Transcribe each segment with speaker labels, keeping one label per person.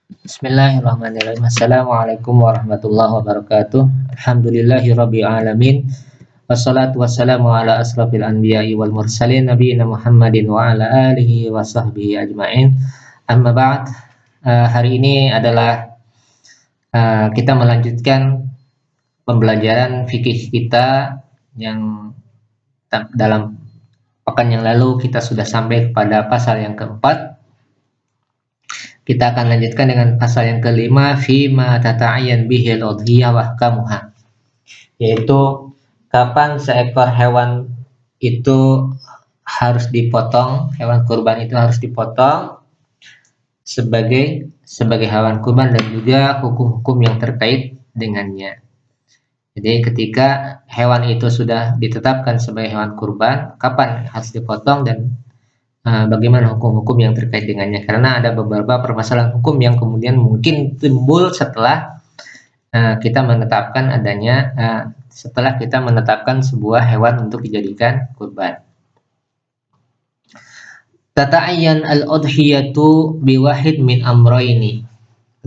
Speaker 1: Bismillahirrahmanirrahim. Assalamualaikum warahmatullahi wabarakatuh. Alhamdulillahirabbil alamin. Wassalatu wassalamu ala asrofil anbiya'i wal mursalin nabiyina Muhammadin wa ala alihi wa sahbihi ajma'in. Amma ba'd. Hari ini adalah kita melanjutkan pembelajaran fikih kita yang dalam pekan yang lalu kita sudah sampai kepada pasal yang keempat. Kita akan lanjutkan dengan pasal yang kelima, fima tata'ayyan bihil udhiyah wa ahkamuha, yaitu kapan seekor hewan itu harus dipotong, hewan kurban itu harus dipotong sebagai hewan kurban dan juga hukum-hukum yang terkait dengannya. Jadi ketika hewan itu sudah ditetapkan sebagai hewan kurban, kapan harus dipotong dan bagaimana hukum-hukum yang terkait dengannya, karena ada beberapa permasalahan hukum yang kemudian mungkin timbul setelah kita menetapkan setelah kita menetapkan sebuah hewan untuk dijadikan kurban. Tata'ayyan al-udhiyatu biwahid min amroini.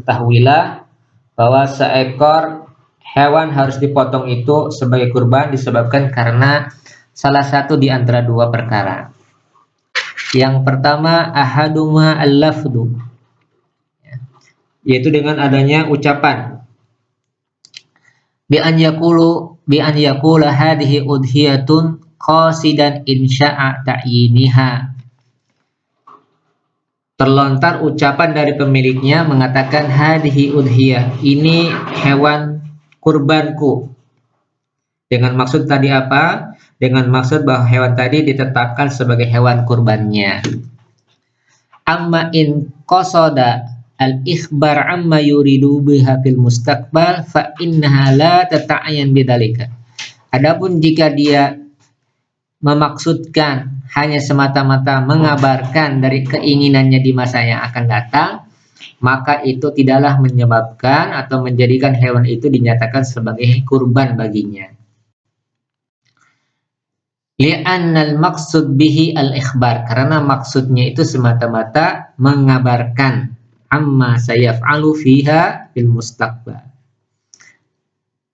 Speaker 1: Ketahuilah bahwa seekor hewan harus dipotong itu sebagai kurban disebabkan karena salah satu di antara dua perkara. Yang pertama, ahaduma al-lafdu, yaitu dengan adanya ucapan bi an yakula hadhihi udhiyatun qasidan insya'a ta'yiniha. Terlontar ucapan dari pemiliknya mengatakan hadhihi udhiyah, ini hewan kurbanku. Dengan maksud tadi apa? Dengan maksud bahwa hewan tadi ditetapkan sebagai hewan kurbannya. Amma in qasada al-ikhbar amma yuridu biha fil mustaqbal fa innaha la tata'ayyan bidzalika. Adapun jika dia memaksudkan hanya semata-mata mengabarkan dari keinginannya di masa yang akan datang, maka itu tidaklah menyebabkan atau menjadikan hewan itu dinyatakan sebagai kurban baginya. Li'annal maksud bihi al-ikhbar, karena maksudnya itu semata-mata mengabarkan amma sayaf'alu fiha fil mustaqbal.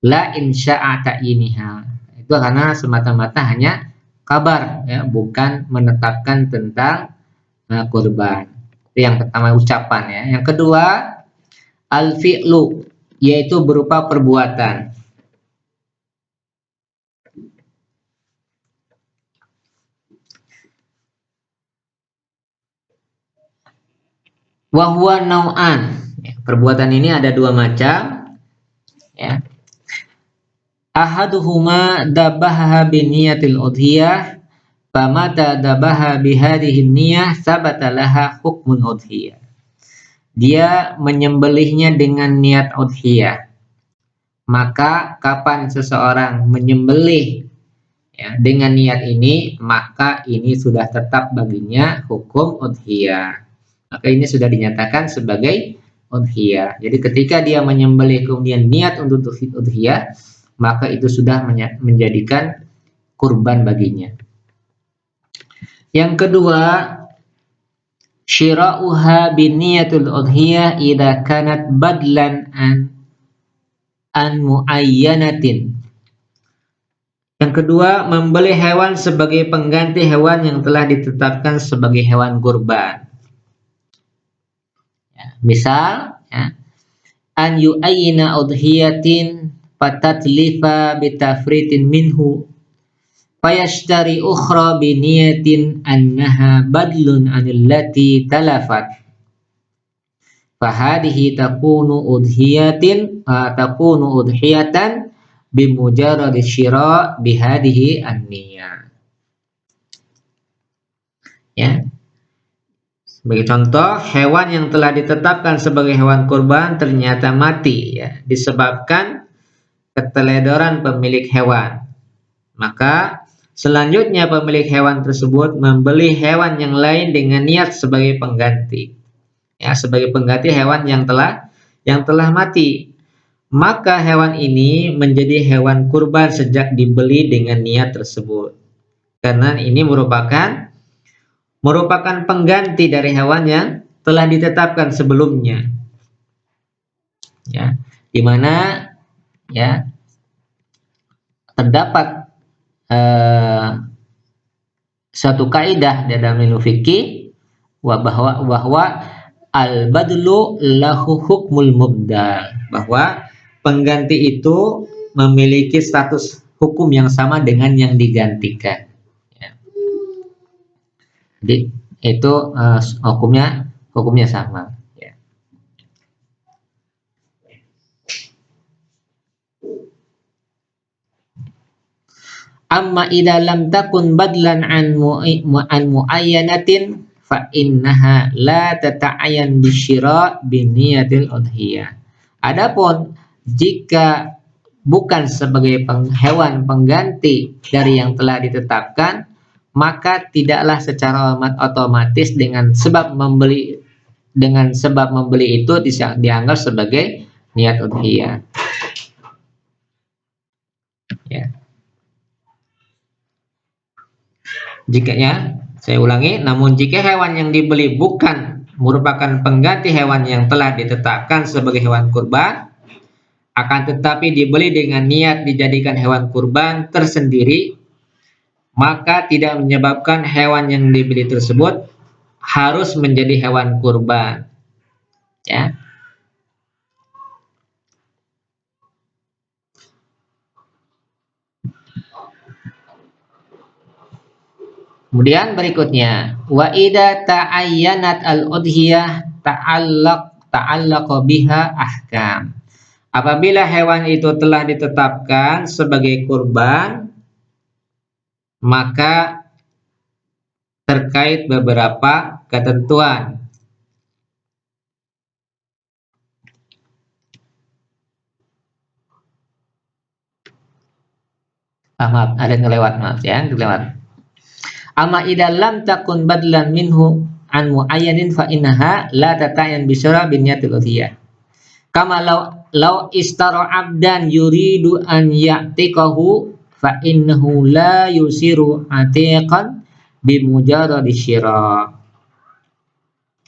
Speaker 1: La insya'a ta'yiniha. Itu karena semata-mata hanya kabar, ya, bukan menetapkan tentang kurban. Itu yang pertama, ucapan, ya. Yang kedua, al-fi'lu, yaitu berupa perbuatan. Wahwa nau'an, ya, perbuatan ini ada dua macam, ya. Ahaduhuma dabaha biniyatil udhiyah, famata dabaha bihadihi niyah sabata laha hukmun udhiyah. Dia menyembelihnya dengan niat udhiyah, maka kapan seseorang menyembelih, ya, dengan niat ini, maka ini sudah tetap baginya hukum udhiyah. Maka ini sudah dinyatakan sebagai udhiyah. Jadi ketika dia menyembelih kemudian niat untuk udhiyah, maka itu sudah menjadikan kurban baginya. Yang kedua, syira'uha biniyatul udhiyah idza kanat badlan an muayyanatin. Yang kedua, membeli hewan sebagai pengganti hewan yang telah ditetapkan sebagai hewan kurban. Misal, ya, an yu'ayyina udhiyatin fatatlifa bitafritin minhu fayashtari ukhra biniyatin annaha badlun anillati talafat fahadihi takunu udhiyatan bimujarradi syira' bihadihi an-niyah. Ya. Sebagai contoh, hewan yang telah ditetapkan sebagai hewan kurban ternyata mati, ya, disebabkan keteledoran pemilik hewan. Maka selanjutnya pemilik hewan tersebut membeli hewan yang lain dengan niat sebagai pengganti, ya, sebagai pengganti hewan yang telah mati. Maka hewan ini menjadi hewan kurban sejak dibeli dengan niat tersebut, karena ini merupakan pengganti dari hewan yang telah ditetapkan sebelumnya. ya, di mana ya terdapat suatu kaidah dalam ilmu fikih bahwa al badlu lahu hukmul mubdal, bahwa pengganti itu memiliki status hukum yang sama dengan yang digantikan. Ya. Jadi itu hukumnya sama. Ya. Amma idza lam takun badlan an muayyanatin fa innaha la tata'ayyan bisyira biniyatil udhiyah. Adapun jika bukan sebagai hewan pengganti dari yang telah ditetapkan, maka tidaklah secara otomatis dengan sebab membeli itu dianggap sebagai niat udhiyah. Ya. Saya ulangi, namun jika hewan yang dibeli bukan merupakan pengganti hewan yang telah ditetapkan sebagai hewan kurban, akan tetapi dibeli dengan niat dijadikan hewan kurban tersendiri, maka tidak menyebabkan hewan yang dibeli tersebut harus menjadi hewan kurban. Ya. Kemudian berikutnya, wa idza ta'ayyanat al-udhiyah ta'allaqa biha ahkam. Apabila hewan itu telah ditetapkan sebagai kurban, maka terkait beberapa ketentuan. Maaf, ada yang kelewat, Amma idza lam takun badlan minhu an muayyanin fa innaha la tata'yan bisyara bin niyatil udhiyah. Kama law istara abdan yuridu an ya'tiqahu fa innahu la yusiru atiqan bi mujarradi syira.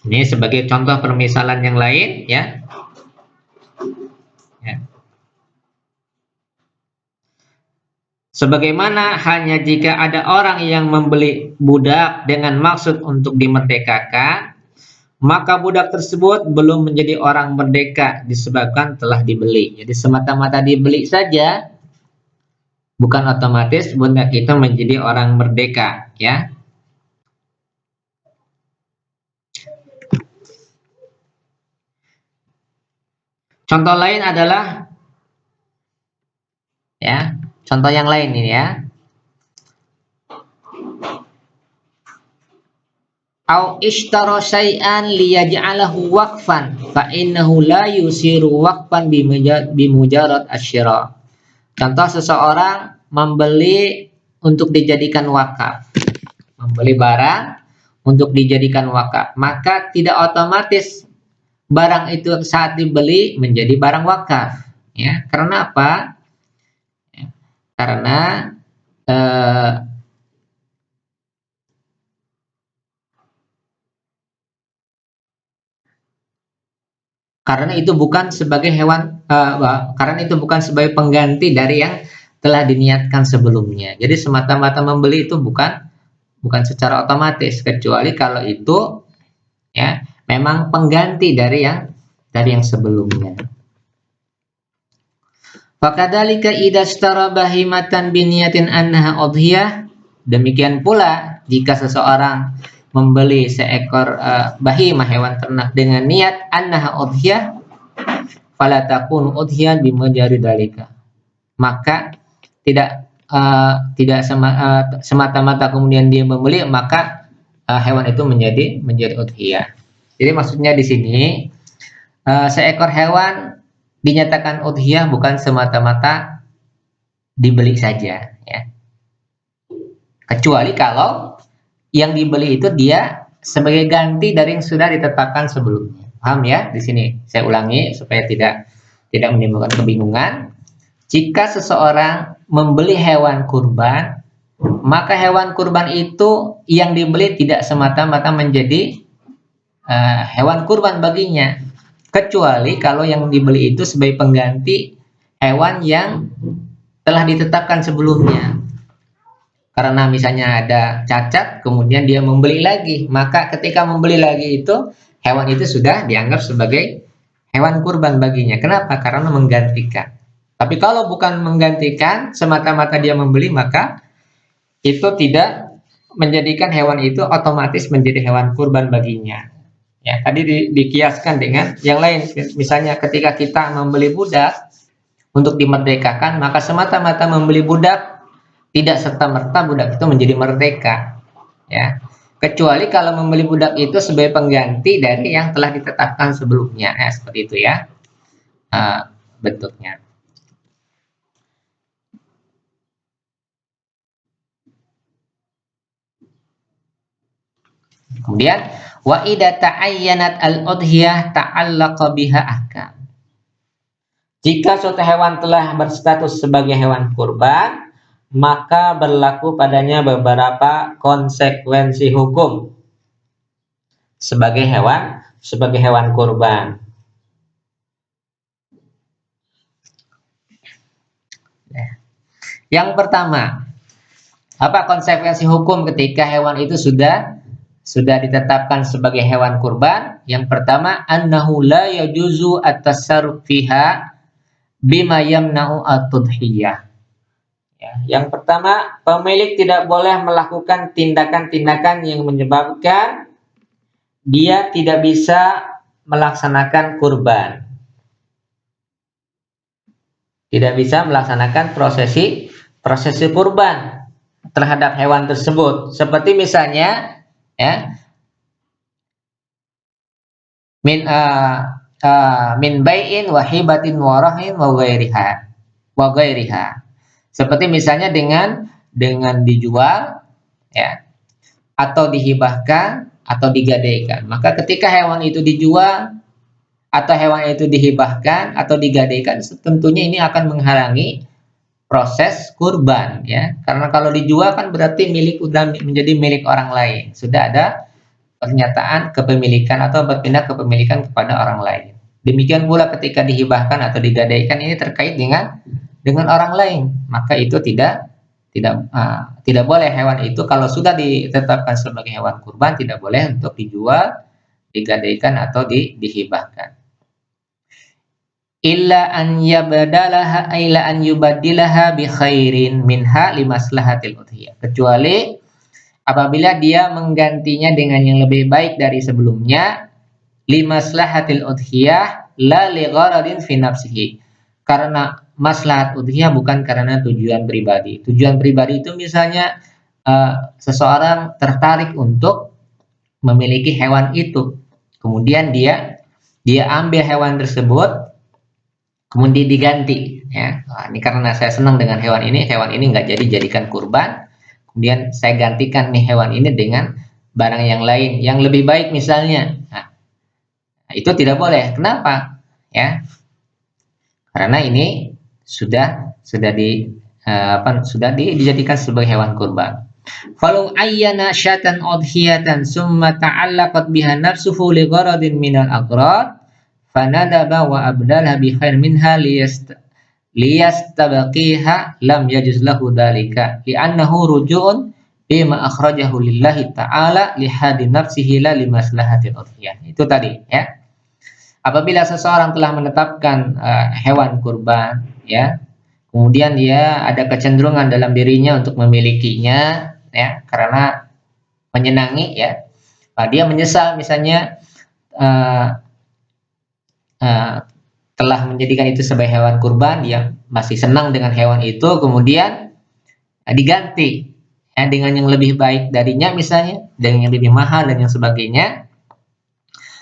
Speaker 1: Ini sebagai contoh permisalan yang lain, ya. Sebagaimana hanya jika ada orang yang membeli budak dengan maksud untuk dimerdekakan, maka budak tersebut belum menjadi orang merdeka disebabkan telah dibeli. Jadi semata-mata dibeli saja, bukan otomatis budak itu menjadi orang merdeka, ya. Contoh lain adalah, ya, contoh yang lain ini, ya. Au ishtara syai'an liyaj'alahu waqfan fa innahu la yusiru waqfan bimujarrad asyira. Contoh, seseorang membeli untuk dijadikan wakaf. Membeli barang untuk dijadikan wakaf, maka tidak otomatis barang itu saat dibeli menjadi barang wakaf, ya. Karena apa? Ya, karena itu bukan sebagai karena itu bukan sebagai pengganti dari yang telah diniatkan sebelumnya. Jadi semata-mata membeli itu bukan secara otomatis, kecuali kalau itu, ya, memang pengganti dari yang sebelumnya. Fakadzalika idza ishtara bahimatan biniyatin annaha udhiyah, demikian pula jika seseorang membeli seekor bahimah, hewan ternak, dengan niat annaha udhiyah, fala takunu udhiyan bimajari dalika, maka tidak semata-mata kemudian dia membeli, maka hewan itu menjadi udhiyah. Jadi maksudnya di sini seekor hewan dinyatakan udhiyah bukan semata-mata dibeli saja, ya. Kecuali kalau yang dibeli itu dia sebagai ganti dari yang sudah ditetapkan sebelumnya. Paham, ya? Di sini saya ulangi supaya tidak menimbulkan kebingungan. Jika seseorang membeli hewan kurban, maka hewan kurban itu yang dibeli tidak semata-mata menjadi hewan kurban baginya, kecuali kalau yang dibeli itu sebagai pengganti hewan yang telah ditetapkan sebelumnya. Karena misalnya ada cacat, kemudian dia membeli lagi, maka ketika membeli lagi itu hewan itu sudah dianggap sebagai hewan kurban baginya. Kenapa? Karena menggantikan. Tapi kalau bukan menggantikan, semata-mata dia membeli, maka itu tidak menjadikan hewan itu otomatis menjadi hewan kurban baginya. Ya, tadi dikiaskan dengan yang lain. Misalnya ketika kita membeli budak untuk dimerdekakan, maka semata-mata membeli budak tidak serta-merta budak itu menjadi merdeka. Ya, kecuali kalau membeli budak itu sebagai pengganti dari yang telah ditetapkan sebelumnya. Seperti itu ya bentuknya. Kemudian wa idza ta'ayyanat al-udhiyah ta'allaqa biha ahkam. Jika suatu hewan telah berstatus sebagai hewan kurban, maka berlaku padanya beberapa konsekuensi hukum sebagai hewan kurban. Yang pertama, apa konsekuensi hukum ketika hewan itu sudah ditetapkan sebagai hewan kurban? Yang pertama, annahu la yajuzu at-tasarruf fiha bima yamna'u at-tudhiyah. Ya, yang pertama, pemilik tidak boleh melakukan tindakan-tindakan yang menyebabkan dia tidak bisa melaksanakan kurban. Tidak bisa melaksanakan prosesi kurban terhadap hewan tersebut. Seperti misalnya ya, min bai'in wa hibatin wa rahin wa ghairiha. Seperti misalnya dengan dijual ya, atau dihibahkan atau digadaikan. Maka ketika hewan itu dijual atau hewan itu dihibahkan atau digadaikan, tentunya ini akan menghalangi proses kurban ya. Karena kalau dijual kan berarti sudah menjadi milik orang lain. Sudah ada pernyataan kepemilikan atau berpindah kepemilikan kepada orang lain. Demikian pula ketika dihibahkan atau digadaikan, ini terkait dengan orang lain, maka itu tidak boleh hewan itu kalau sudah ditetapkan sebagai hewan kurban tidak boleh untuk dijual, digadaikan atau dihibahkan. Illa an yubaddilaha bi khairin minha limaslahatil udhiyah. Kecuali apabila dia menggantinya dengan yang lebih baik dari sebelumnya, limaslahatil udhiyah la li gharadin fi nafsihi. Karena maslahat udhiyah bukan karena tujuan pribadi. Tujuan pribadi itu misalnya seseorang tertarik untuk memiliki hewan itu. Kemudian dia ambil hewan tersebut, kemudian diganti ya. Ini karena saya senang dengan hewan ini nggak jadikan kurban, kemudian saya gantikan nih hewan ini dengan barang yang lain yang lebih baik misalnya. Nah, itu tidak boleh. Kenapa? Ya, karena ini sudah dijadikan sebagai hewan kurban. Falau ayyana syatan udhiyatan summa ta'allaqat biha nafsuhu li gharadin minal aghrad fanadaba wa abdalha bi khair minha liyastabqiha lam yajuz lahu dzalika li'annahu ruju'un bima akhrajahu lillahi ta'ala li hadi nafsihi la limaslahatil udhiyah. Itu tadi ya. Apabila seseorang telah menetapkan hewan kurban ya, kemudian dia ada kecenderungan dalam dirinya untuk memilikinya ya karena menyenangi ya. Dia menyesal misalnya telah menjadikan itu sebagai hewan kurban, dia masih senang dengan hewan itu, kemudian diganti ya, dengan yang lebih baik darinya misalnya, dengan yang lebih mahal dan yang sebagainya,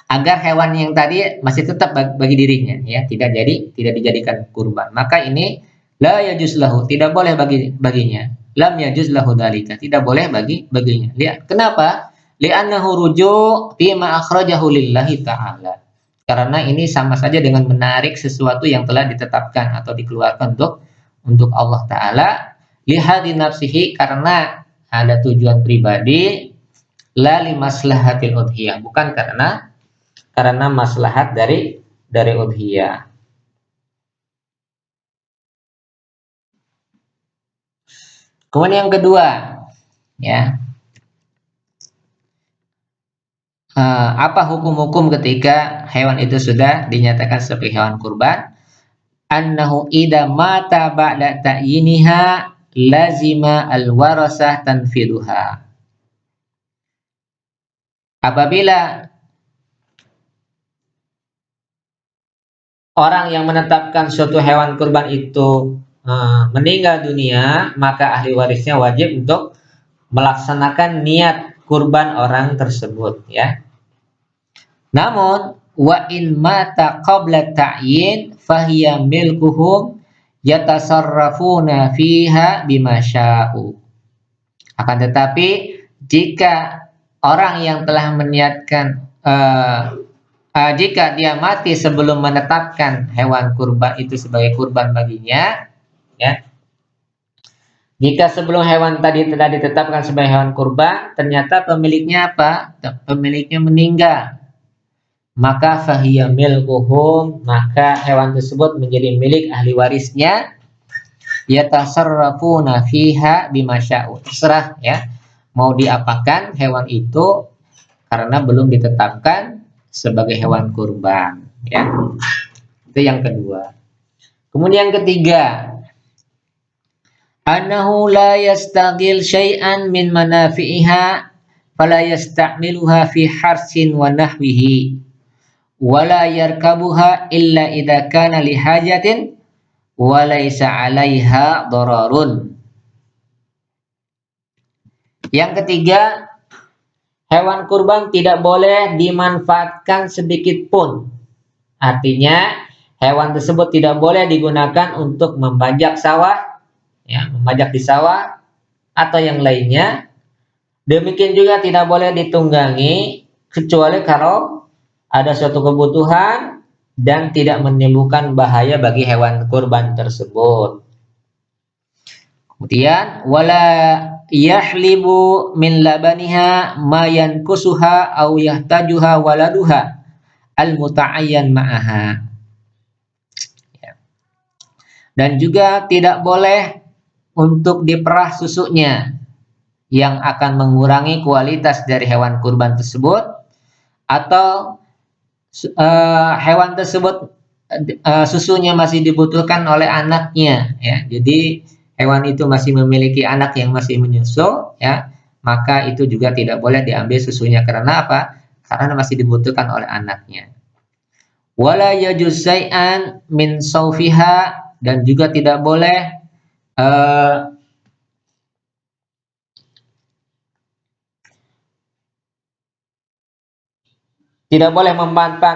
Speaker 1: agar hewan yang tadi masih tetap bagi dirinya ya, tidak dijadikan kurban. Maka ini la yajuz lahu, tidak boleh baginya. Lam yajuz lahu dzalika, tidak boleh baginya. Lihat kenapa? Li'annahu ruju' fi ma akhrajahu lillahi ta'ala. Karena ini sama saja dengan menarik sesuatu yang telah ditetapkan atau dikeluarkan untuk Allah Ta'ala, lihadi nafsihi, karena ada tujuan pribadi, la limaslahatil udhiyah, bukan karena maslahat dari dari udhiyah. Kemudian yang kedua, ya, apa hukum-hukum ketika hewan itu sudah dinyatakan sebagai hewan kurban? Annahu idza mata ba'da ta'yiniha lazima al-warasah tanfiduha. Apabila orang yang menetapkan suatu hewan kurban itu meninggal dunia, maka ahli warisnya wajib untuk melaksanakan niat kurban orang tersebut, ya. Namun wa in mata qabla ta'yin fahiya milkuhum yatasarrafuna fiha bima sya'u. Akan tetapi jika orang yang telah meniatkan jika dia mati sebelum menetapkan hewan kurban itu sebagai kurban baginya, ya. Jika sebelum hewan tadi telah ditetapkan sebagai hewan kurban, ternyata pemiliknya apa? Pemiliknya meninggal. Maka fahiya milkuhum, maka hewan tersebut menjadi milik ahli warisnya. Yatasarrafuna fiha bima sya'u. Terserah, ya. Mau diapakan hewan itu karena belum ditetapkan sebagai hewan kurban, ya. Itu yang kedua. Kemudian yang ketiga, annahu la yastaghil syai'an min manafi'iha fala yasta'miluha fi harsin wa nahwihi wa la yarkabuha illa idza kana li hajatin wa laysa 'alaiha dararun. Yang ketiga, hewan kurban tidak boleh dimanfaatkan sedikit pun. Artinya, hewan tersebut tidak boleh digunakan untuk membajak sawah, ya, membajak di sawah atau yang lainnya. Demikian juga tidak boleh ditunggangi kecuali kalau ada suatu kebutuhan dan tidak menimbulkan bahaya bagi hewan kurban tersebut. Kemudian wala yahlibu min labaniha ma yankusuha aw yahtajuha waladuha al-muta'ayyan ma'aha. Dan juga tidak boleh untuk diperah susunya yang akan mengurangi kualitas dari hewan kurban tersebut, atau hewan tersebut susunya masih dibutuhkan oleh anaknya, ya. Jadi hewan itu masih memiliki anak yang masih menyusu, ya, maka itu juga tidak boleh diambil susunya. Karena apa? Karena masih dibutuhkan oleh anaknya. Wala yajuz syai'an min saufiha, dan juga tidak boleh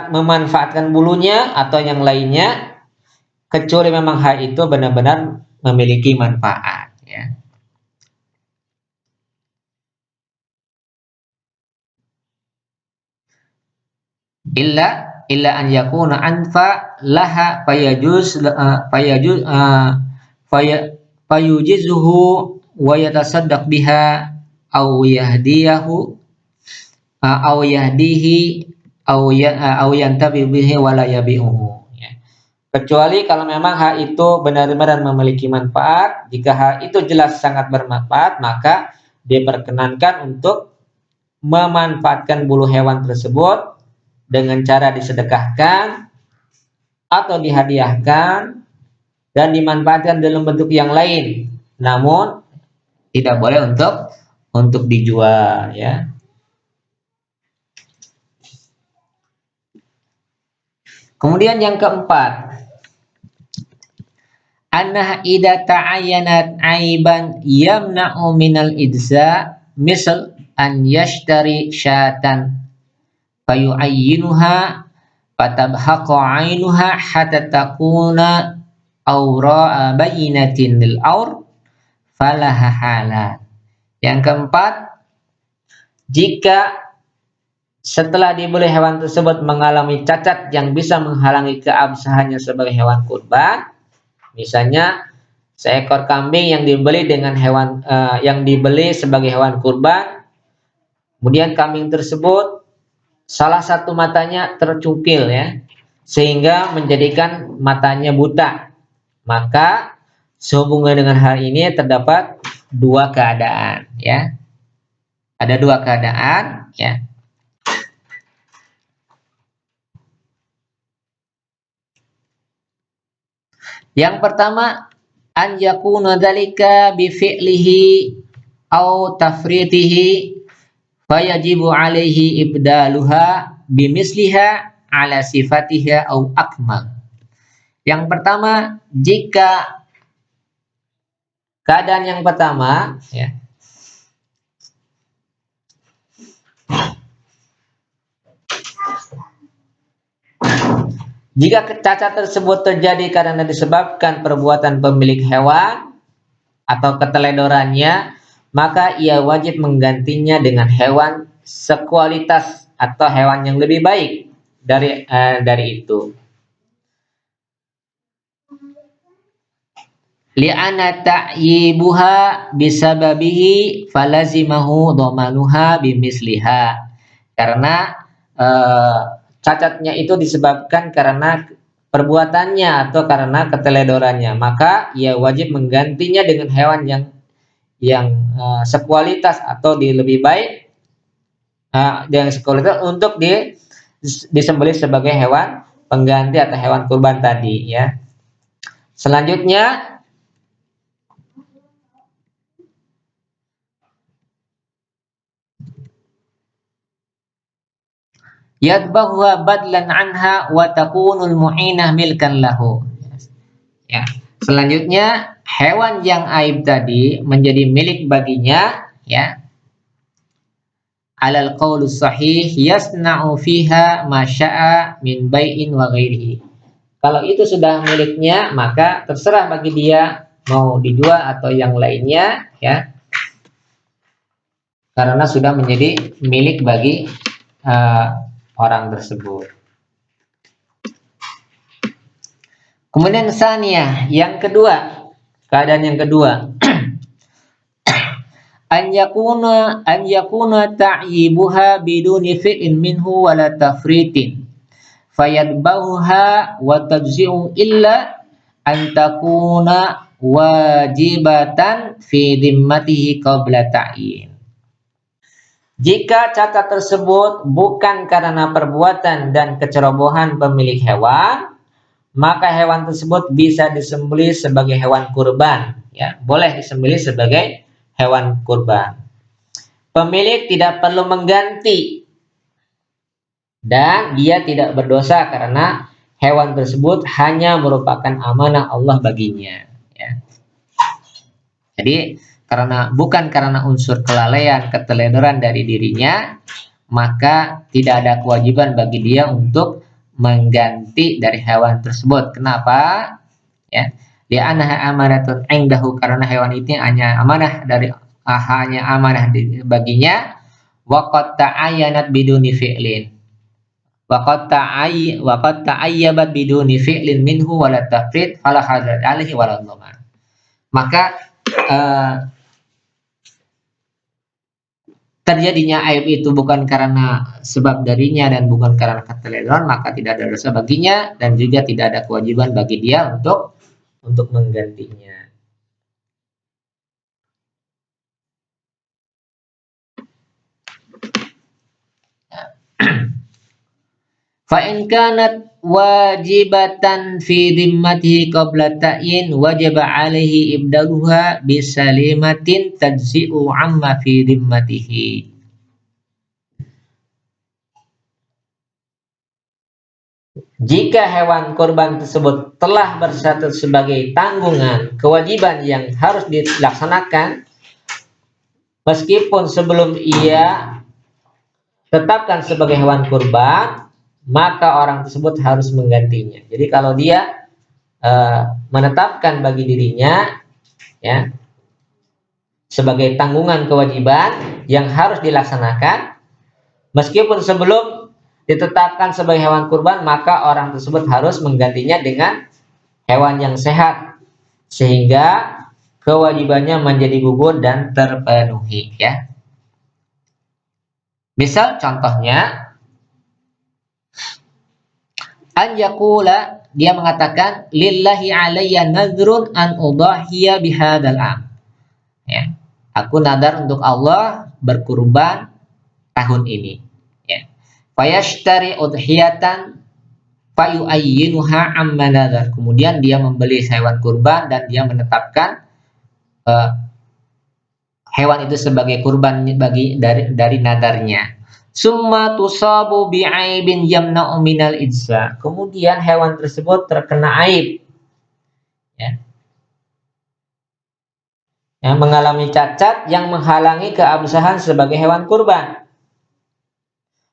Speaker 1: memanfaatkan bulunya atau yang lainnya kecuali memang hal itu benar-benar memiliki manfaat, ya. Illa an yakuna anfa laha fayujizuhu wa yatasaddaq biha aw yahdiyahu aw yahdihi aw yantabi bihi wa la yabi'uhu, ya. Kecuali kalau memang hal itu benar-benar memiliki manfaat. Jika hal itu jelas sangat bermanfaat, maka diperkenankan untuk memanfaatkan bulu hewan tersebut dengan cara disedekahkan atau dihadiahkan dan dimanfaatkan dalam bentuk yang lain. Namun tidak boleh untuk dijual, ya. Kemudian yang keempat, anna idza ta'ayyanat aiban yamna'u minal idza, misal an yashtari syatan fayu'ayyinuha fatabhaqa 'ainuha hatta takuna awra'a bayyinatin lil aur falaha halan. Yang keempat, jika setelah dibeli hewan tersebut mengalami cacat yang bisa menghalangi keabsahannya sebagai hewan kurban, misalnya seekor kambing yang dibeli dengan hewan yang dibeli sebagai hewan kurban, kemudian kambing tersebut salah satu matanya tercungkil, ya, sehingga menjadikan matanya buta. Maka sehubungan dengan hal ini terdapat dua keadaan, ya. Ada dua keadaan, ya. Yang pertama, an yakuna dzalika bi fi'lihi au tafritihi fayajibu alaihi ibdaluha bimisliha ala sifatiha au akmal. Yang pertama, jika keadaan yang pertama, ya, jika cacat tersebut terjadi karena disebabkan perbuatan pemilik hewan atau keteledorannya, maka ia wajib menggantinya dengan hewan sekualitas atau hewan yang lebih baik dari itu. Li'anna ta'yibuha bisababihi falazimahu dhamanuha bimisliha. Karena cacatnya itu disebabkan karena perbuatannya atau karena keteledorannya, maka ia wajib menggantinya dengan hewan yang sekualitas atau lebih baik dengan sekualitas untuk disembelih sebagai hewan pengganti atau hewan kurban tadi, ya. Selanjutnya, yadbahuha badlan anha wa takunul mu'inah milkan lahu. Ya. Selanjutnya, hewan yang aib tadi menjadi milik baginya, ya. Alal qaulus sahih yasna'u fiha ma syaa min bai'in wa ghairihi. Kalau itu sudah miliknya, maka terserah bagi dia mau dijual atau yang lainnya, ya. Karena sudah menjadi milik bagi orang tersebut. Kemudian saniyah, yang kedua, keadaan yang kedua, an yakuna ta'yibuha biduni fi'in minhu wala tafritin fayadbahuha wa tajzi'u illa an takuna wajibatan fi dhimmatihi qabla ta'yin. Jika cacat tersebut bukan karena perbuatan dan kecerobohan pemilik hewan, maka hewan tersebut bisa disembelih sebagai hewan kurban, ya, boleh disembelih sebagai hewan kurban. Pemilik tidak perlu mengganti dan dia tidak berdosa karena hewan tersebut hanya merupakan amanah Allah baginya, ya. Jadi bukan karena unsur kelalaian, keteledoran dari dirinya, maka tidak ada kewajiban bagi dia untuk mengganti dari hewan tersebut. Kenapa? Ya, li'annaha amanatun 'indahu, karena hewan itu hanya amanah baginya. Wa qad ta'ayyanat biduni fi'lin. Wa qad ta'ayyabat biduni fi'lin minhu wala tafrid fala hadzal alaihi wala dhaman. Maka terjadinya aib itu bukan karena sebab darinya dan bukan karena keteledoran, maka tidak ada dosa baginya dan juga tidak ada kewajiban bagi dia untuk menggantinya. Fa in kanat wajibatan fi dhimmatihi qabla ta'yin wajaba alaihi ibdaluha bisalimatin tajzi'u amma fi dhimmatihi. Jika hewan kurban tersebut telah berstatus sebagai tanggungan kewajiban yang harus dilaksanakan meskipun sebelum ia tetapkan sebagai hewan kurban, maka orang tersebut harus menggantinya. Jadi kalau dia menetapkan bagi dirinya, ya, sebagai tanggungan kewajiban yang harus dilaksanakan, meskipun sebelum ditetapkan sebagai hewan kurban, maka orang tersebut harus menggantinya dengan hewan yang sehat, sehingga kewajibannya menjadi gugur dan terpenuhi, ya. Misal contohnya, An yaqula, dia mengatakan lillahi alayya nadrun an udahiya bihadzal am. Ya. Aku nadar untuk Allah berkurban tahun ini. Ya. Fayashtari udhiyatan fayu'ayyinuha amma nadar. Kemudian dia membeli hewan kurban dan dia menetapkan hewan itu sebagai kurban bagi dari nadarnya. Summa tusabu bi'aibin yamna'u minal idza. Kemudian hewan tersebut terkena aib, ya, yang mengalami cacat yang menghalangi keabsahan sebagai hewan kurban.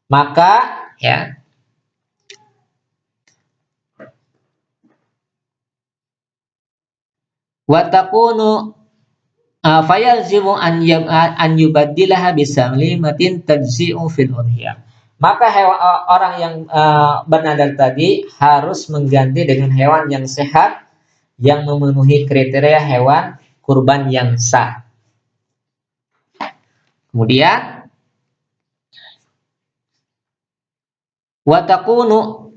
Speaker 1: Maka ya watakunu fayalzimu an yubaddilaha bisamlimatin tajzi'u fil udhiyah. Maka orang yang bernadar tadi harus mengganti dengan hewan yang sehat yang memenuhi kriteria hewan kurban yang sah. Kemudian watakunu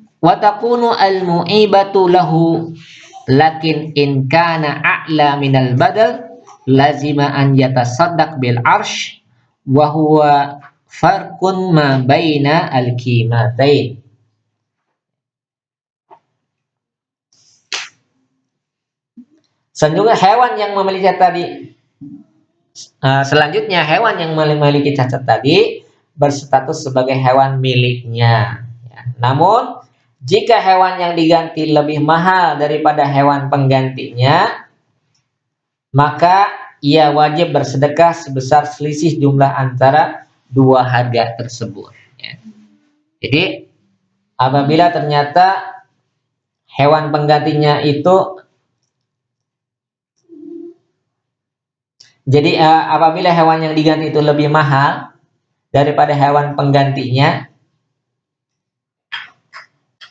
Speaker 1: al-mu'ibatu lahu, lakin in kana a'la minal badal lazima an yatasaddaq bil arsh wa huwa farqun ma baina al-qimatain. Selanjutnya hewan yang memiliki tadi selanjutnya hewan yang memiliki cacat tadi berstatus sebagai hewan miliknya. Ya. Namun jika hewan yang diganti lebih mahal daripada hewan penggantinya, maka ia wajib bersedekah sebesar selisih jumlah antara dua harga tersebut. Ya. Jadi apabila ternyata hewan penggantinya itu apabila hewan yang diganti itu lebih mahal daripada hewan penggantinya,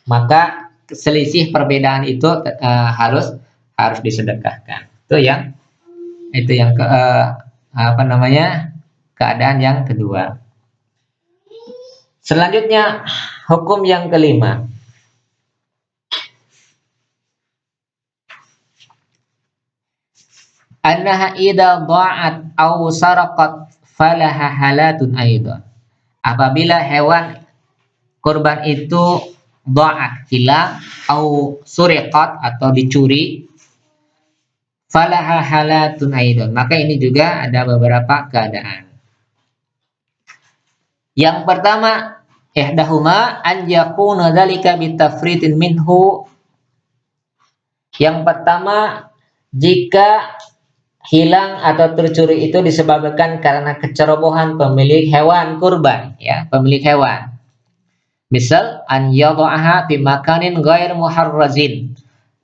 Speaker 1: maka selisih perbedaan itu harus disedekahkan. Itu yang keadaan yang kedua. Selanjutnya hukum yang kelima. Annaha idza dha'at aw saraqat falaha halatun aidan. Apabila hewan kurban itu dha'at, hilang, au suriqat atau dicuri, falaha halatun aidan. Maka ini juga ada beberapa keadaan. Yang pertama, ihdahuma an yakuna dzalika bitafritin minhu. Yang pertama, jika hilang atau tercuri itu disebabkan karena kecerobohan pemilik hewan kurban, ya, pemilik hewan. Misal an yadha'aha fi makanin ghair muharrazin,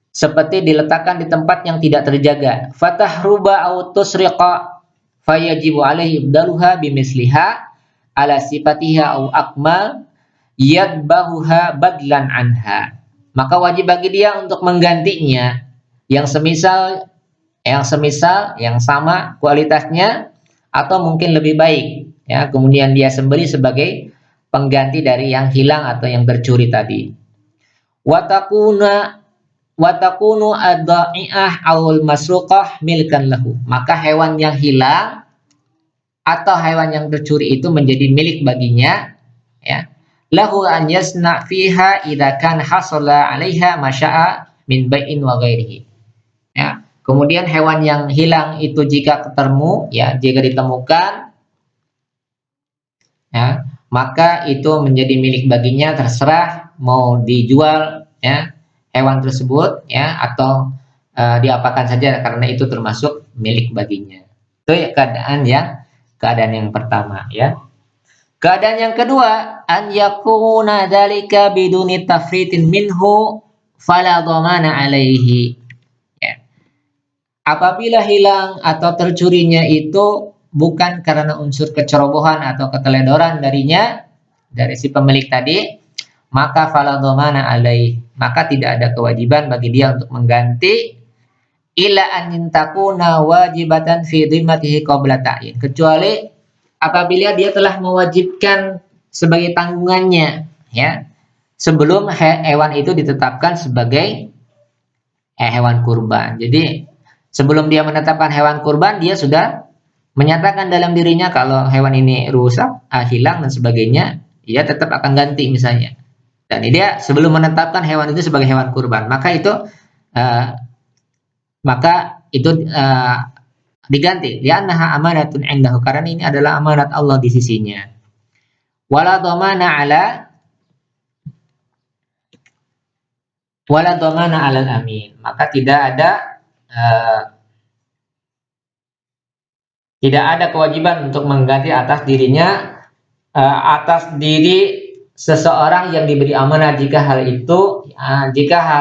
Speaker 1: seperti diletakkan di tempat yang tidak terjaga. Fatahruba aw tusriqa fayajibu alaihi ibdaluha bimisliha ala sifatiha aw akmal yadbahuha badlan anha. Maka wajib bagi dia untuk menggantinya yang semisal yang sama kualitasnya atau mungkin lebih baik, ya, kemudian dia sembelih sebagai pengganti dari yang hilang atau yang tercuri tadi. Watakunu ad-dha'i'ah awul masruqah milkan lahu. Maka hewan yang hilang atau hewan yang tercuri itu menjadi milik baginya, ya. Lahu an yasna' fiha idza kan hasala 'alaiha masya'a min bai'in wa ghairihi. Ya. Kemudian hewan yang hilang itu jika ketemu, ya, jika ditemukan, ya, maka itu menjadi milik baginya, terserah mau dijual, ya, hewan tersebut, ya, atau diapakan saja karena itu termasuk milik baginya. Itu ya, keadaan yang pertama, ya. Keadaan yang kedua, an yakuna dzalika biduni tafritin minhu fala dhamana alaihi. Apabila hilang atau tercurinya itu bukan karena unsur kecerobohan atau keteledoran dari si pemilik tadi, maka fala dhamana alaih, maka tidak ada kewajiban bagi dia untuk mengganti ila an takuna wajibatan fi dhimmatihi qabla ta'yin, kecuali apabila dia telah mewajibkan sebagai tanggungannya, ya, sebelum hewan itu ditetapkan sebagai hewan kurban. Jadi sebelum dia menetapkan hewan kurban, dia sudah menyatakan dalam dirinya kalau hewan ini rusak, hilang dan sebagainya, dia tetap akan ganti misalnya. Dan dia sebelum menetapkan hewan itu sebagai hewan kurban, maka itu uh, diganti. Li'annaha amanatun indahu, karena ini adalah amanat Allah di sisinya. Wala dhamana 'alal amin. Maka tidak ada kewajiban untuk mengganti atas dirinya, atas diri seseorang yang diberi amanah, jika hal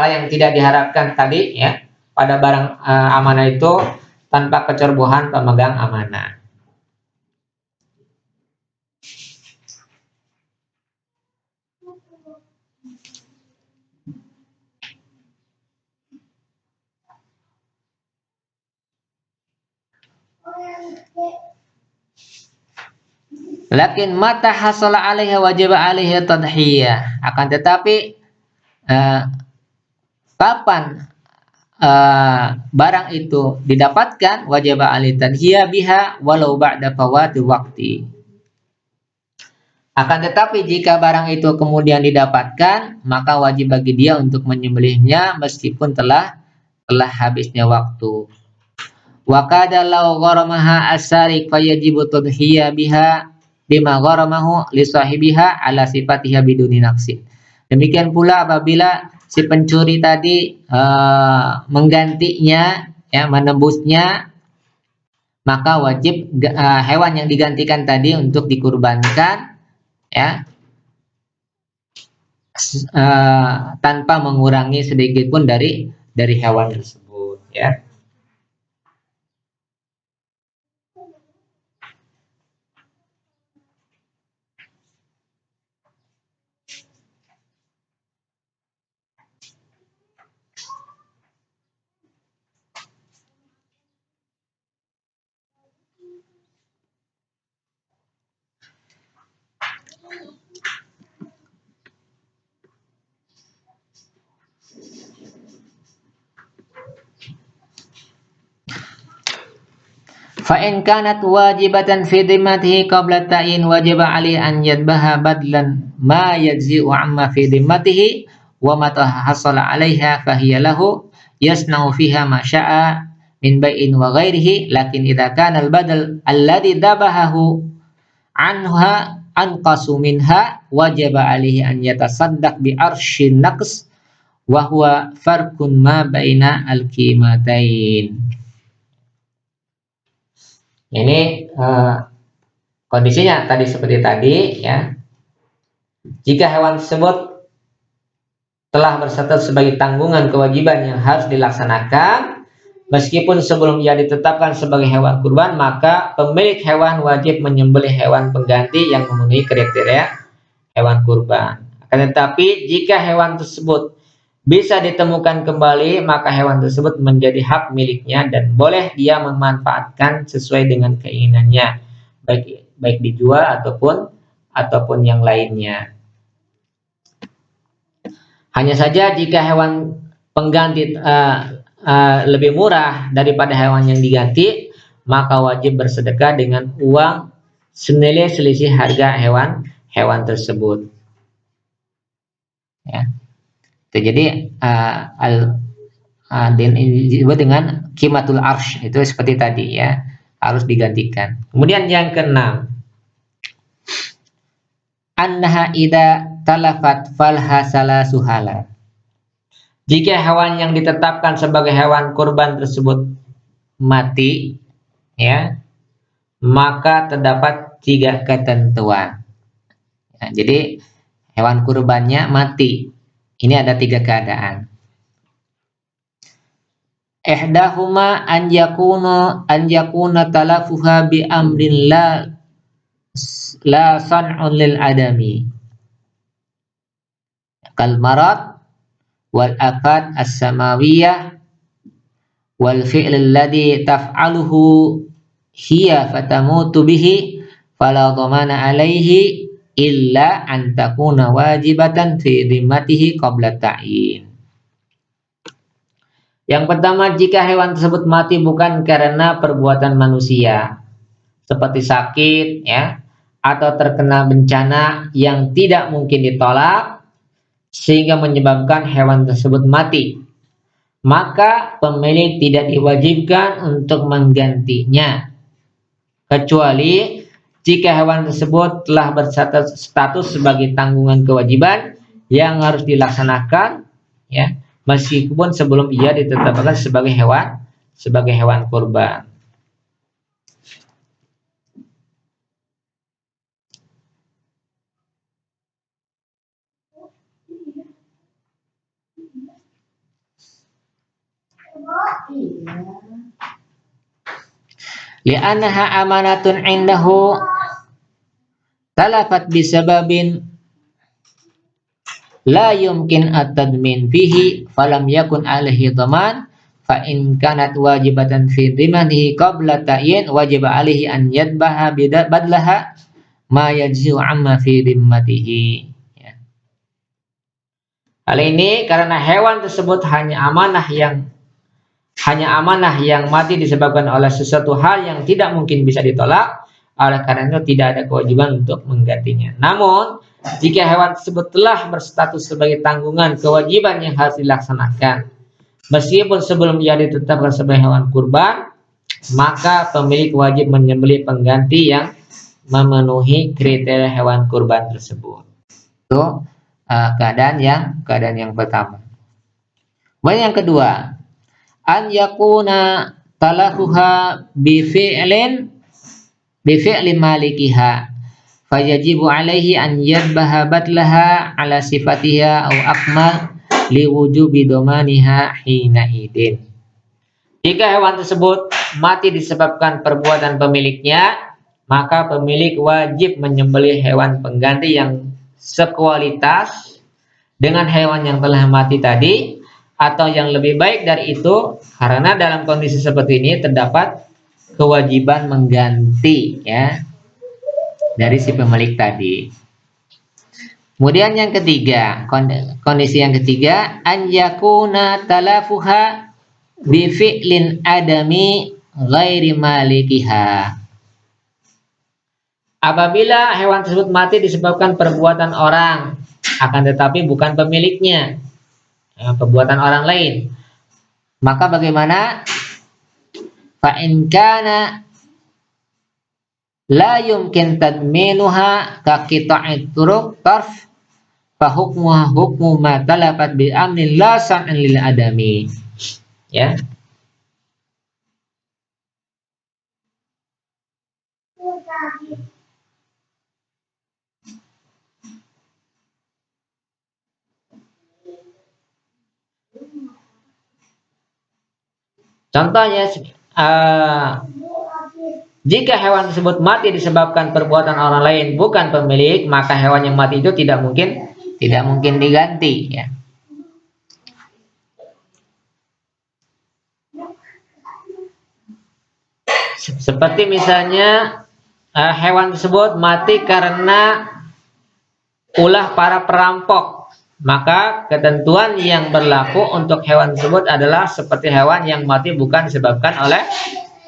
Speaker 1: yang tidak diharapkan tadi ya pada barang amanah itu tanpa kecerobohan pemegang amanah. Lakin mata hasala alaiha wajib alaiha tadhiyah. Akan tetapi kapan barang itu didapatkan, wajib alaihi tadhiyah biha walau ba'da fawati waqti. Akan tetapi jika barang itu kemudian didapatkan, maka wajib bagi dia untuk menyembelihnya meskipun telah habisnya waktu. Wa kada law gharamaha as-sariq fayajibu tadhiyah biha bima gharamahu li sahibiha ala sifatiha biduni naqsin. Demikian pula apabila si pencuri tadi menggantinya, ya, menembusnya, maka wajib hewan yang digantikan tadi untuk dikurbankan, ya, tanpa mengurangi sedikit pun dari hewan tersebut, ya. Fa in kanat wajibatan fi dhimmatihi qabla ta'yin wajib 'alaihi an yadbaha badlan ma yajzi'u 'amma fi dhimmatihi wa mata hasala 'alaiha fa hiya lahu yasna'u fiha ma sya'a min bai'in wa ghairihi. Lakin idza kana al-badal alladhi dabahahu anha anqasu minha wajib 'alaihi an yatasaddaq bi arsyin naqs wa huwa farqun ma baina al-qimatain. Ini kondisinya tadi seperti tadi, ya. Jika hewan tersebut telah berstatus sebagai tanggungan kewajiban yang harus dilaksanakan, meskipun sebelum ia ditetapkan sebagai hewan kurban, maka pemilik hewan wajib menyembelih hewan pengganti yang memenuhi kriteria hewan kurban. Akan tetapi jika hewan tersebut bisa ditemukan kembali, maka hewan tersebut menjadi hak miliknya dan boleh dia memanfaatkan sesuai dengan keinginannya, baik dijual ataupun yang lainnya. Hanya saja jika hewan pengganti lebih murah daripada hewan yang diganti, maka wajib bersedekah dengan uang senilai selisih harga hewan tersebut, ya. Jadi disebut dengan qimatul arsh, itu seperti tadi, ya, harus digantikan. Kemudian yang keenam, annaha idza talafat falha salasu halat. Jika hewan yang ditetapkan sebagai hewan kurban tersebut mati, ya, maka terdapat 3 ketentuan. Ya, jadi hewan kurbannya mati. Ini ada 3 keadaan. Ihdahuma an yakuna talafuha bi amrin la san'un lil adami, kal marad wal afat as-samawiyah wal fi'l alladhi taf'aluhu hiya fatamutu bihi fala dhamana alaihi illa an takuna wajibatan fi dhimmatihi qabla ta'yin. Yang pertama, jika hewan tersebut mati bukan karena perbuatan manusia, seperti sakit ya, atau terkena bencana yang tidak mungkin ditolak sehingga menyebabkan hewan tersebut mati, maka pemilik tidak diwajibkan untuk menggantinya, kecuali jika hewan tersebut telah berstatus sebagai tanggungan kewajiban yang harus dilaksanakan ya, meskipun sebelum ia ditetapkan sebagai hewan kurban. Li'annaha amanatun indahu talafat bisababin la yumkin at-tadmin fihi falam yakun alaihi dhaman fa in kanat wajibatan fi dhimanihi qabla ta'yin wajib alaihi an yadbaha badlaha ma yajzi'u amma fi dhimmatihi. Ya. Hal ini karena hewan tersebut hanya amanah yang mati disebabkan oleh sesuatu hal yang tidak mungkin bisa ditolak, oleh karena itu tidak ada kewajiban untuk menggantinya. Namun, jika hewan tersebut telah berstatus sebagai tanggungan kewajiban yang harus dilaksanakan, meskipun sebelum ia ditetapkan sebagai hewan kurban, maka pemilik wajib menyembelih pengganti yang memenuhi kriteria hewan kurban tersebut. Itu keadaan yang pertama. Kemudian yang kedua, an yakuna talafuha bifi'li malikiha fayajibu alaihi an yadbaha badlaha ala sifatiha au akmal liwujubi domaniha hina idin. Jika hewan tersebut mati disebabkan perbuatan pemiliknya, maka pemilik wajib menyembelih hewan pengganti yang sekualitas dengan hewan yang telah mati tadi, atau yang lebih baik dari itu, karena dalam kondisi seperti ini terdapat kewajiban mengganti ya dari si pemilik tadi. Kemudian yang ketiga, kondisi yang ketiga, an yakuna talafuha bi fi'lin adami ghairi malikiha. Apabila hewan tersebut mati disebabkan perbuatan orang, akan tetapi bukan pemiliknya, perbuatan orang lain, maka bagaimana? Fa in kana la yumkin tadminuha ka qita'it turuq tarf fa hukmuha hukmu ma talafat bi amnin la san'an lil adami. Ya. Contohnya, jika hewan tersebut mati disebabkan perbuatan orang lain bukan pemilik, maka hewan yang mati itu tidak mungkin diganti. Ya. Seperti misalnya hewan tersebut mati karena ulah para perampok. Maka ketentuan yang berlaku untuk hewan tersebut adalah seperti hewan yang mati bukan disebabkan oleh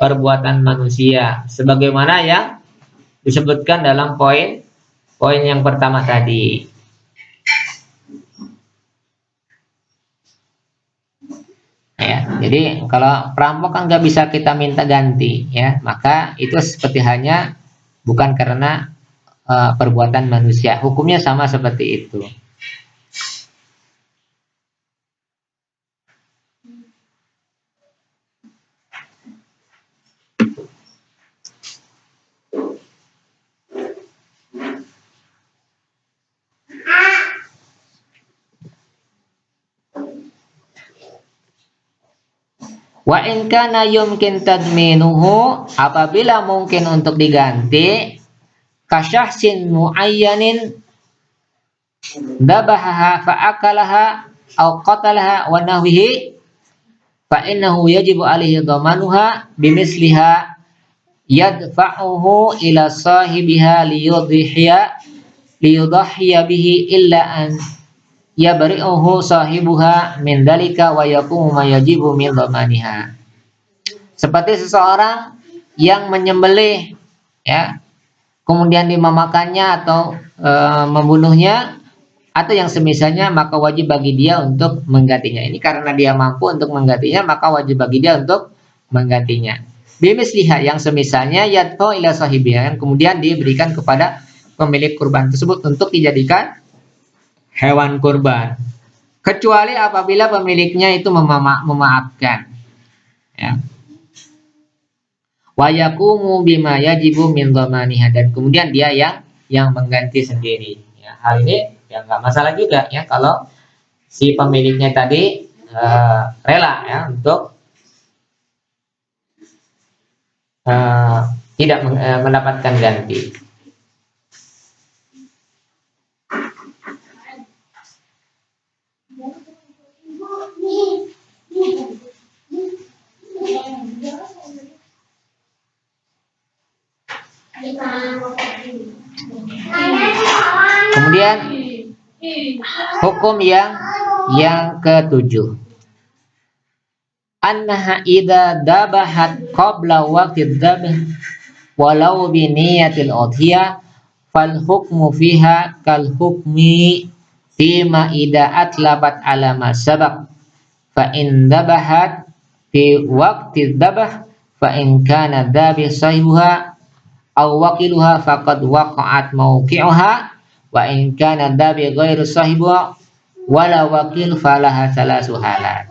Speaker 1: perbuatan manusia, sebagaimana yang disebutkan dalam poin yang pertama tadi. Ya, jadi kalau perampok kan nggak bisa kita minta ganti, ya, maka itu seperti hanya bukan karena perbuatan manusia. Hukumnya sama seperti itu. Wa in kana yumkin tadminuhu, apabila mungkin untuk diganti, kasyahsin muayyanin dabahaha fa'akalaha au qatalaha wa nahwihi fa innahu yajibu alaihi dhamanuha bimisliha yadfa'uhu ila sahibiha liyudhihiya liyudhhiya bihi illa an yabri'uhu sahibuha min dalika wa yaqumu ma yajibu min dhamaniha. Seperti seseorang yang menyembelih, ya, kemudian dimamakannya atau membunuhnya atau yang semisalnya, maka wajib bagi dia untuk menggantinya. Ini karena dia mampu untuk menggantinya, maka wajib bagi dia untuk menggantinya. Bimisliha, yang semisalnya, yadfa ila sahibiha, kemudian diberikan kepada pemilik kurban tersebut untuk dijadikan hewan kurban. Kecuali apabila pemiliknya itu memaafkan, ya. Wa yaqumu bima yajibu min dhamaniha, dan kemudian dia yang mengganti sendiri. Ya, hal ini ya nggak masalah juga ya kalau si pemiliknya tadi rela ya untuk tidak mendapatkan ganti. Kemudian hukum yang ketujuh, annaha idza dabahat qabla waqtid dabh walau bi niyatil udhiyah fal hukmu fiha kal hukmi fima idza atlabat ala ma sabaq fa in dabahat fi waqtid dabh fa in kana dabih sahibuha aw wakiluha faqad waqa'at mawqi'uha wa in kana dabi ghairu sahibuha wala wakil falaha salasu halat.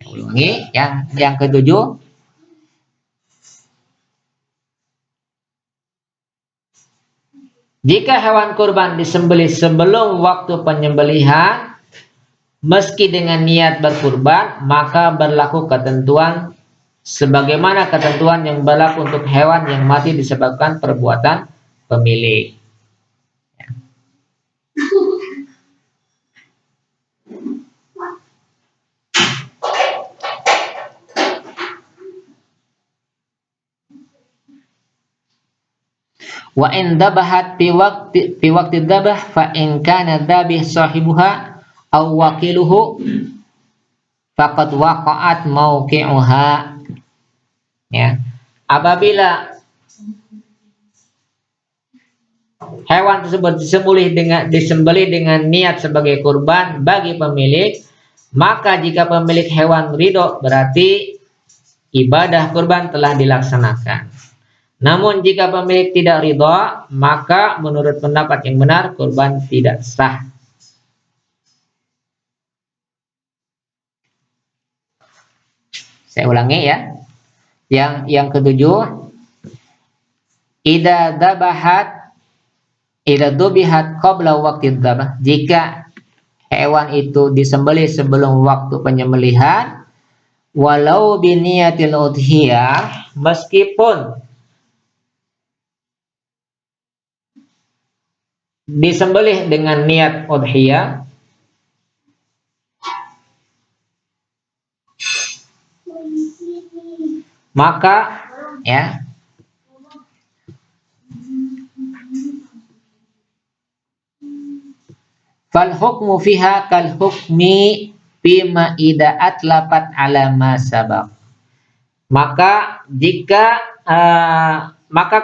Speaker 1: Ulangi yang ketujuh, jika hewan kurban disembelih sebelum waktu penyembelihan meski dengan niat berkurban, maka berlaku ketentuan sebagaimana ketentuan yang berlaku untuk hewan yang mati disebabkan perbuatan pemilik. Wa in dabahat fi waqti dabah fa in kana dabih sahibuha aw wakiluhu faqad waqa'at mawqi'uha. Ya, apabila hewan tersebut disembelih dengan niat sebagai kurban bagi pemilik, maka jika pemilik hewan ridho, berarti ibadah kurban telah dilaksanakan. Namun jika pemilik tidak ridho, maka menurut pendapat yang benar kurban tidak sah. Saya ulangi ya. Yang ketujuh, idza dubihat qabla waqti dzabh, jika hewan itu disembelih sebelum waktu penyembelihan, walau biniyatil udhiyah, meskipun disembelih dengan niat udhiyah, maka ya fal hukmu fiha kal hukmi bima idza atlabat ala ma sabaq. Maka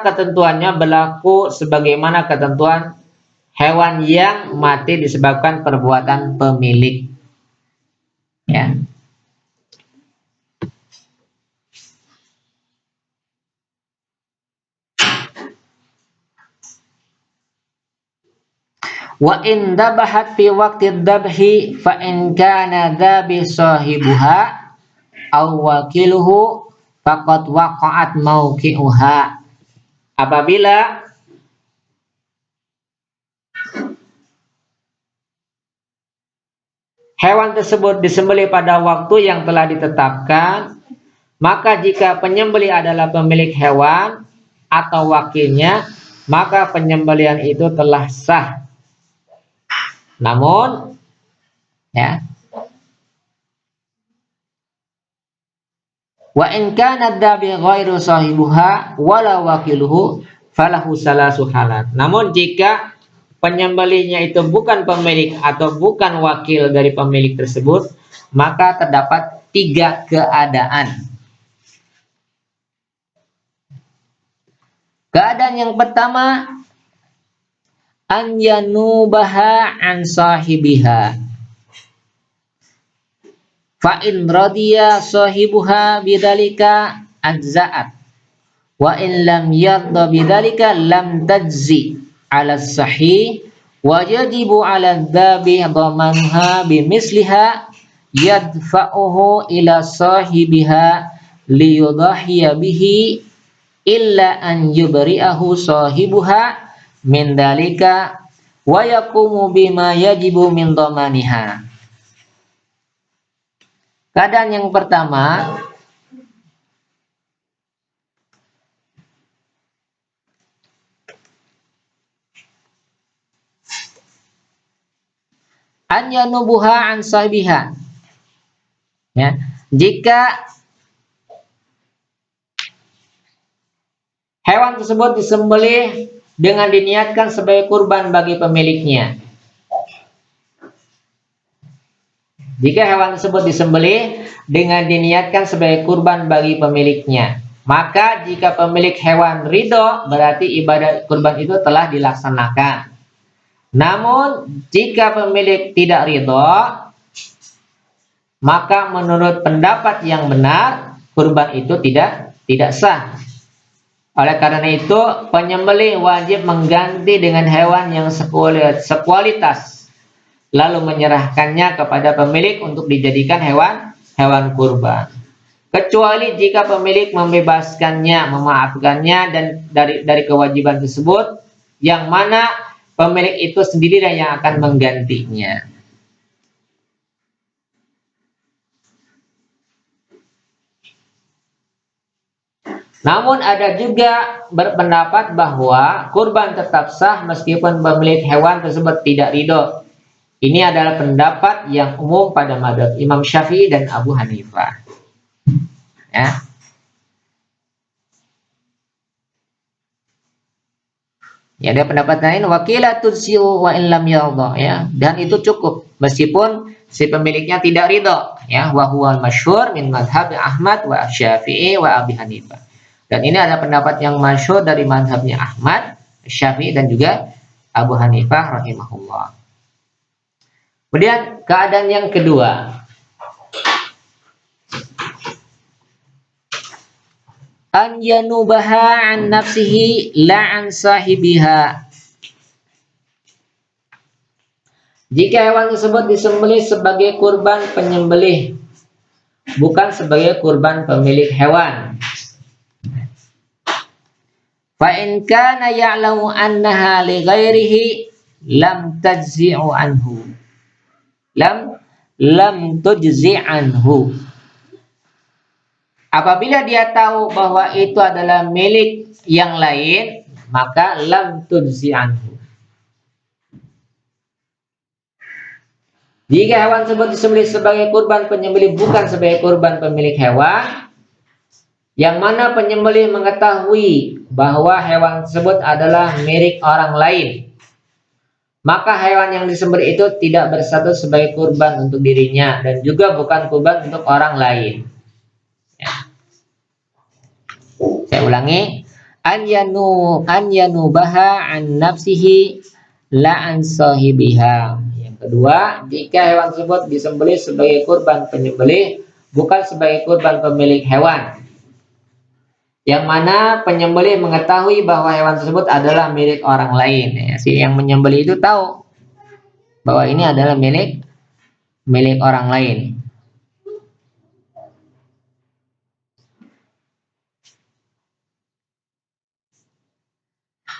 Speaker 1: ketentuannya berlaku sebagaimana ketentuan hewan yang mati disebabkan perbuatan pemilik. Ya. Wa in dabahat fi waqti dabhi fa in kana dhabi sahibuha aw wakiluhu faqad waqa'at mawqi'uha. Apabila hewan tersebut disembelih pada waktu yang telah ditetapkan, maka jika penyembelih adalah pemilik hewan atau wakilnya, maka penyembelihan itu telah sah. Namun ya, wa in kana dhabi ghairu sahibuha wala wakiluhu falahu salasu halat. Namun jika penyembelihnya itu bukan pemilik atau bukan wakil dari pemilik tersebut, maka terdapat 3 keadaan. Keadaan yang pertama, an yanubaha an sahibiha. Fa in radiya sahibuha bidzalika ajza'at. Wa in lam yarda bidzalika lam tajzi 'ala sahih wa yajibu 'ala dzabi dhamanha bimisliha yadfa'uhu ila sahibiha liyudhiya bihi illa an yubri'ahu sahibuha min dalika wa yaqumu bima yajibu min dhamaniha. Keadaan yang pertama, an yanubuha an sahibiha. Ya, jika hewan tersebut disembelih dengan diniatkan sebagai kurban bagi pemiliknya. Jika hewan tersebut disembelih dengan diniatkan sebagai kurban bagi pemiliknya, maka jika pemilik hewan ridho, berarti ibadah kurban itu telah dilaksanakan. Namun jika pemilik tidak ridho, maka menurut pendapat yang benar, kurban itu tidak sah. Oleh karena itu, penyembelih wajib mengganti dengan hewan yang sekualitas, lalu menyerahkannya kepada pemilik untuk dijadikan hewan kurban. Kecuali jika pemilik membebaskannya, memaafkannya dan dari kewajiban tersebut, yang mana pemilik itu sendiri yang akan menggantinya. Namun ada juga berpendapat bahwa kurban tetap sah meskipun pemilik hewan tersebut tidak ridho. Ini adalah pendapat yang umum pada mazhab Imam Syafi'i dan Abu Hanifah. Ya. Ya, ada pendapat lain wakilatul siu wa in lam yardha, ya. Dan itu cukup meskipun si pemiliknya tidak ridho, ya. Wa huwal masyhur min mazhab Ahmad wa Syafi'i wa Abi Hanifah. Dan ini ada pendapat yang masyhur dari mazhabnya Ahmad, Syafi'i dan juga Abu Hanifah rahimahullah. Kemudian keadaan yang kedua, an yanubaha an nafsihi la an sahibiha. Jika hewan tersebut disembelih sebagai kurban penyembelih, bukan sebagai kurban pemilik hewan. Fa in kana ya'lamu annaha li ghairihi lam tajzi'u anhu. Lam tujzi anhu. Apabila dia tahu bahwa itu adalah milik yang lain, maka lam tujzi anhu. Jika hewan tersebut disembelih sebagai kurban penyembelih, bukan sebagai kurban pemilik hewan, yang mana penyembelih mengetahui bahwa hewan tersebut adalah milik orang lain, maka hewan yang disembelih itu tidak berstatus sebagai kurban untuk dirinya dan juga bukan kurban untuk orang lain. Ya. Saya ulangi, an yanubaha an nafsihi la an sahibiha. Yang kedua, jika hewan tersebut disembelih sebagai kurban penyembelih, bukan sebagai kurban pemilik hewan, yang mana penyembelih mengetahui bahwa hewan tersebut adalah milik orang lain. Ya, si yang menyembelih itu tahu bahwa ini adalah milik orang lain.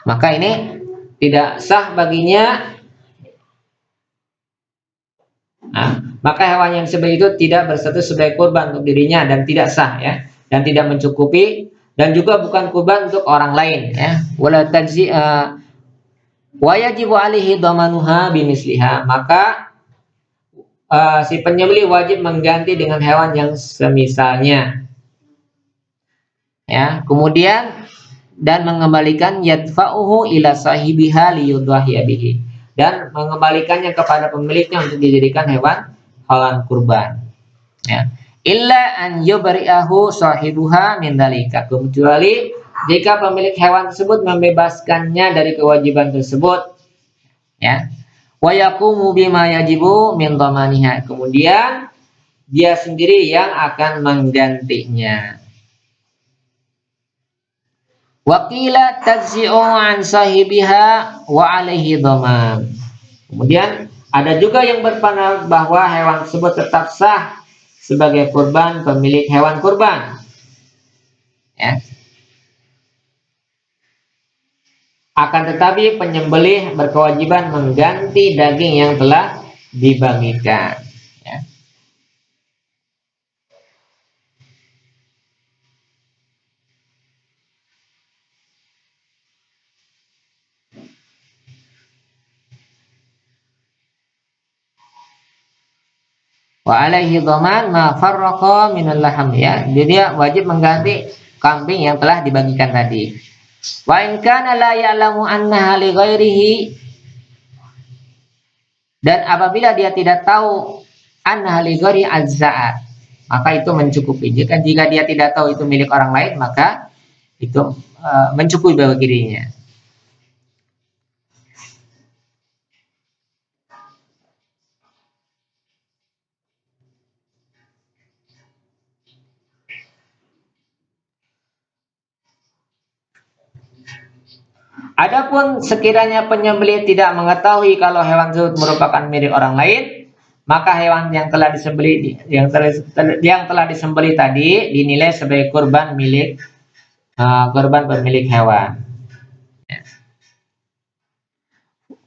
Speaker 1: Maka ini tidak sah baginya. Maka hewan yang disembelih itu tidak berstatus sebagai kurban untuk dirinya dan tidak sah, ya, dan tidak mencukupi, dan juga bukan kurban untuk orang lain, ya. Wala tajzi wa yajibu alaihi dhamanuha bimisliha. Maka si penyembelih wajib mengganti dengan hewan yang semisalnya, ya. Kemudian dan mengembalikan yadfa'uhu ila sahibiha liyudhiya bihi. dan mengembalikannya kepada pemiliknya untuk dijadikan hewan kurban. Ya. Illa an yubri'ahu sahibuha min dalika, kecuali jika pemilik hewan tersebut membebaskannya dari kewajiban tersebut, ya. Wa yaqumu bima yajibu min dhamaniha, kemudian dia sendiri yang akan menggantinya. Wa qila tajzi'u an sahibiha wa alaihi dhaman. Kemudian ada juga yang berpendapat bahwa hewan tersebut tetap sah sebagai kurban pemilik hewan kurban, ya. Akan tetapi penyembelih berkewajiban mengganti daging yang telah dibagikan, ya. Wa alaihi dhaman ma farraqa minal laham, ya. Jadi dia wajib mengganti kambing yang telah dibagikan tadi. Wa in kana la ya'lamu annaha li ghairihi, dan apabila dia tidak tahu annaha li ghairi azza'at, maka itu mencukupi. Jika dia tidak tahu itu milik orang lain, maka itu mencukupi bagi dirinya. Adapun sekiranya penyembelih tidak mengetahui kalau hewan tersebut merupakan milik orang lain, maka hewan yang telah disembelih tadi dinilai sebagai kurban milik kurban pemilik hewan.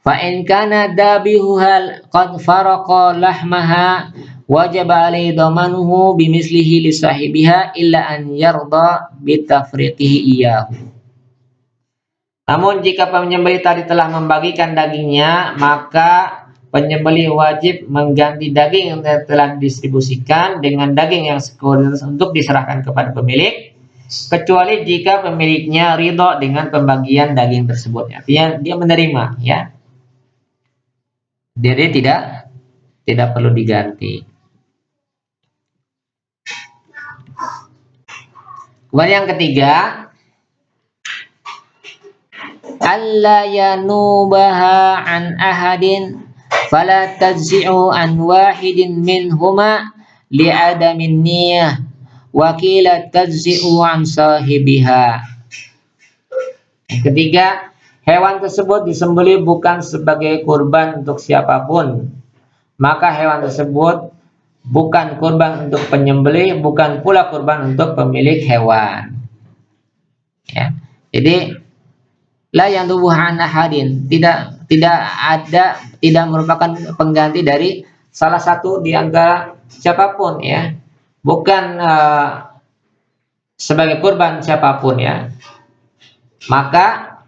Speaker 1: Fa in kana dabihuhal qad faraqa lahmaha wajib alaihi dhamanuhu bimislihi li sahibiha illa an yarda bitafriqihi iyyahu. Namun jika penyembelih tadi telah membagikan dagingnya, maka penyembelih wajib mengganti daging yang telah didistribusikan dengan daging yang sekaligus untuk diserahkan kepada pemilik, kecuali jika pemiliknya ridho dengan pembagian daging tersebut. Artinya dia menerima, ya. Jadi tidak perlu diganti. Kemudian yang ketiga, alla yanubaha an ahadin fala tajzi'u an wahidin minhuma li'adamin niyah wa qila tajzi'u an sahibiha. Yang ketiga, hewan tersebut disembelih bukan sebagai kurban untuk siapapun, maka hewan tersebut bukan kurban untuk penyembelih, bukan pula kurban untuk pemilik hewan, ya. Jadi la yang tubuh ahadin, tidak merupakan pengganti dari salah satu di antara siapapun, ya, bukan sebagai kurban siapapun, ya. Maka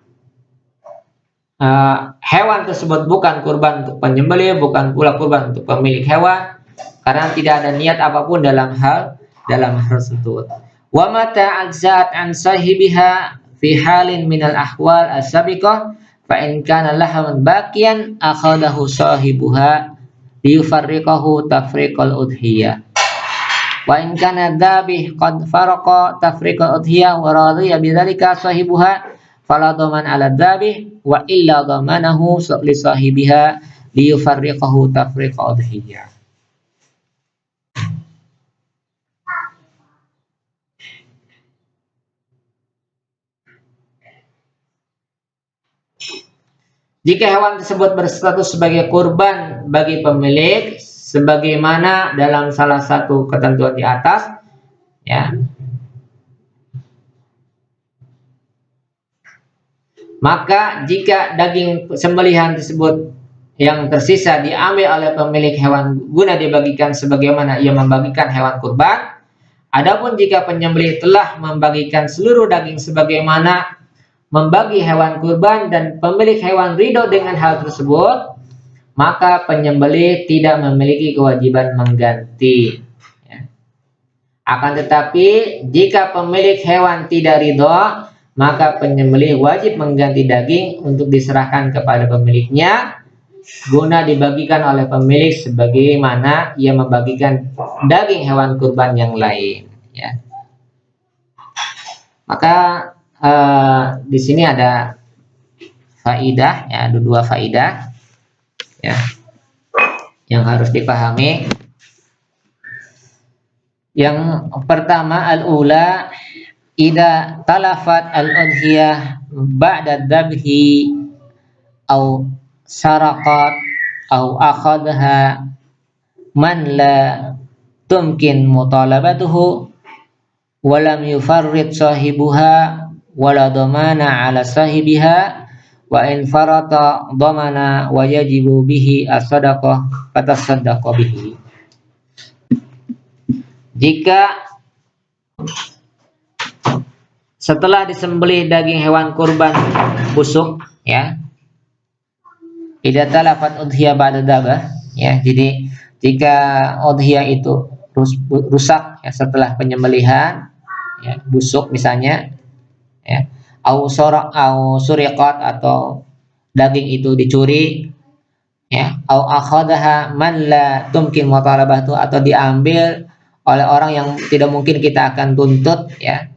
Speaker 1: hewan tersebut bukan kurban untuk penyembelih, bukan pula kurban untuk pemilik hewan, karena tidak ada niat apapun dalam hal tersebut. Wa mata ajzat an sahibiha fi halin minal ahwal as-sabiqah fa in kana lahaman baqiyan akhadahu sahibuha liyufarriqahu tafriqal udhiyah wa in kana dhabih qad faraqa tafriqal udhiyah wa radiya bidzalika sahibuha fala dhaman ala dhabih wa illa dhamanahu li sahibiha liyufarriqahu tafriqal udhiyah. Jika hewan tersebut berstatus sebagai kurban bagi pemilik, sebagaimana dalam salah satu ketentuan di atas, ya, maka jika daging sembelihan tersebut yang tersisa diambil oleh pemilik hewan guna dibagikan sebagaimana ia membagikan hewan kurban, adapun jika penyembelih telah membagikan seluruh daging sebagaimana membagi hewan kurban dan pemilik hewan ridho dengan hal tersebut, maka penyembelih tidak memiliki kewajiban mengganti, ya. Akan tetapi jika pemilik hewan tidak ridho, maka penyembelih wajib mengganti daging untuk diserahkan kepada pemiliknya guna dibagikan oleh pemilik sebagaimana ia membagikan daging hewan kurban yang lain, ya. Maka di sini ada faidah, ya, ada dua faidah, ya, yang harus dipahami. Yang pertama, al-ula idza talafat al-udhiyah ba'da dzabhi au saraqat au akhadha man la tumkin mutalabatuhu wa lam yufarrid sahibuha wala dhamana ala sahibiha wa in farata dhamana wa yajibu bihi as-sadaqah fatasaddaqa bihi. Jika setelah disembelih daging hewan kurban busuk, ya, idza talafat udhiyah ba'da dzabah, ya, jadi jika udhiyah itu rusak, ya, setelah penyembelihan, ya, busuk misalnya, ya, au suriqat atau daging itu dicuri, ya, au akhadaha man la tumkin mutalabatu atau diambil oleh orang yang tidak mungkin kita akan tuntut, ya,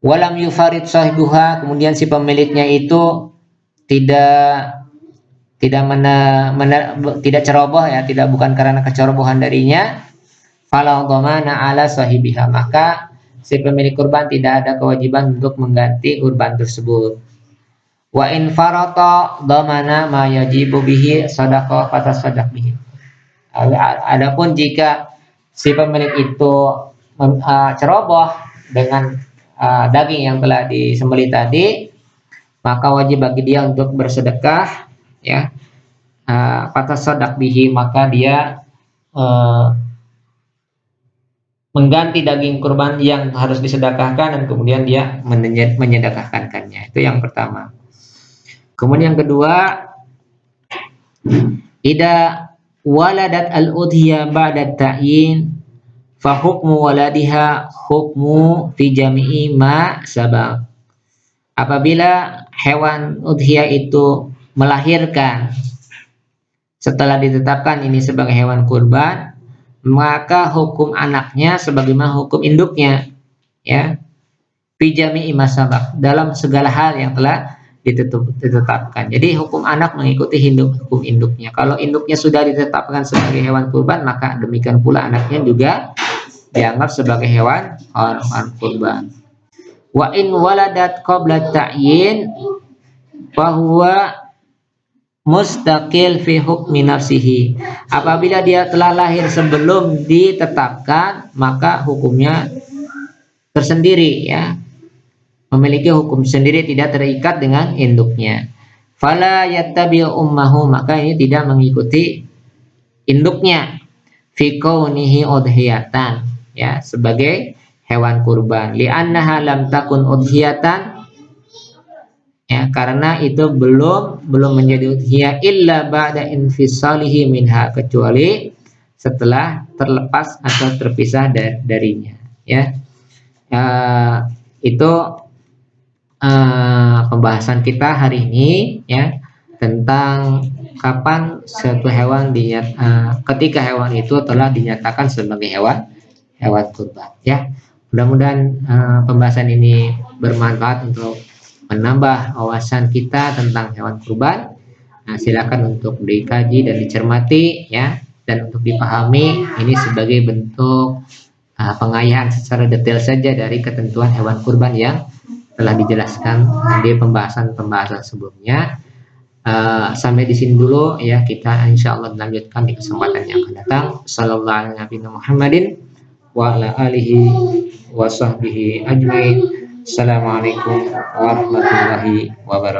Speaker 1: walam yufarid sahibuha, kemudian si pemiliknya itu tidak tidak ceroboh, ya, bukan karena kecerobohan darinya, fala dhamana ala sahibiha, maka si pemilik kurban tidak ada kewajiban untuk mengganti kurban tersebut. Wa in farata dhamana ma yajibu bihi sadaqah fatasaddaq bihi. Adapun jika si pemilik itu ceroboh dengan daging yang telah disembelih tadi, maka wajib bagi dia untuk bersedekah, ya, fatasaddaq bihi, maka dia mengganti daging kurban yang harus disedekahkan dan kemudian dia menyedekahkannya. Itu yang pertama. Kemudian yang kedua, idza waladat al-udhiyah ba'da ta'yin fa hukmu waladiha hukmu fi jami'i ma sabaq. Apabila hewan udhiyah itu melahirkan setelah ditetapkan ini sebagai hewan kurban, maka hukum anaknya sebagaimana hukum induknya, ya, fi jami'i ma sabaq, dalam segala hal yang telah ditetapkan. Jadi hukum anak mengikuti hukum induknya. Kalau induknya sudah ditetapkan sebagai hewan kurban, maka demikian pula anaknya juga dianggap sebagai hewan kurban. Wa in waladat qabla ta'yin fa huwa mustaqil fi hukmi nafsihi. Apabila dia telah lahir sebelum ditetapkan, maka hukumnya tersendiri, ya, memiliki hukum sendiri, tidak terikat dengan induknya. Fala yattabi'u ummahu, maka ini tidak mengikuti induknya, fi kaunihi udhiyatan, ya, sebagai hewan kurban, li'annaha lam takun udhiyatan, ya, karena itu belum menjadi udhiyah illa ba'da infisalihi minha, kecuali setelah terlepas atau terpisah darinya, ya. Itu pembahasan kita hari ini, ya, tentang kapan suatu hewan ketika hewan itu telah dinyatakan sebagai hewan kurban, ya. Mudah-mudahan pembahasan ini bermanfaat untuk menambah wawasan kita tentang hewan kurban. Nah, silakan untuk dikaji dan dicermati, ya, dan untuk dipahami ini sebagai bentuk pengayaan secara detail saja dari ketentuan hewan kurban yang telah dijelaskan di pembahasan sebelumnya. Sampai di sini dulu, ya, kita insya Allah lanjutkan di kesempatan yang akan datang. Sallallahu alaihi Muhammadin wa ala alihi wa sahbihi ajmain. Assalamualaikum warahmatullahi wabarakatuh.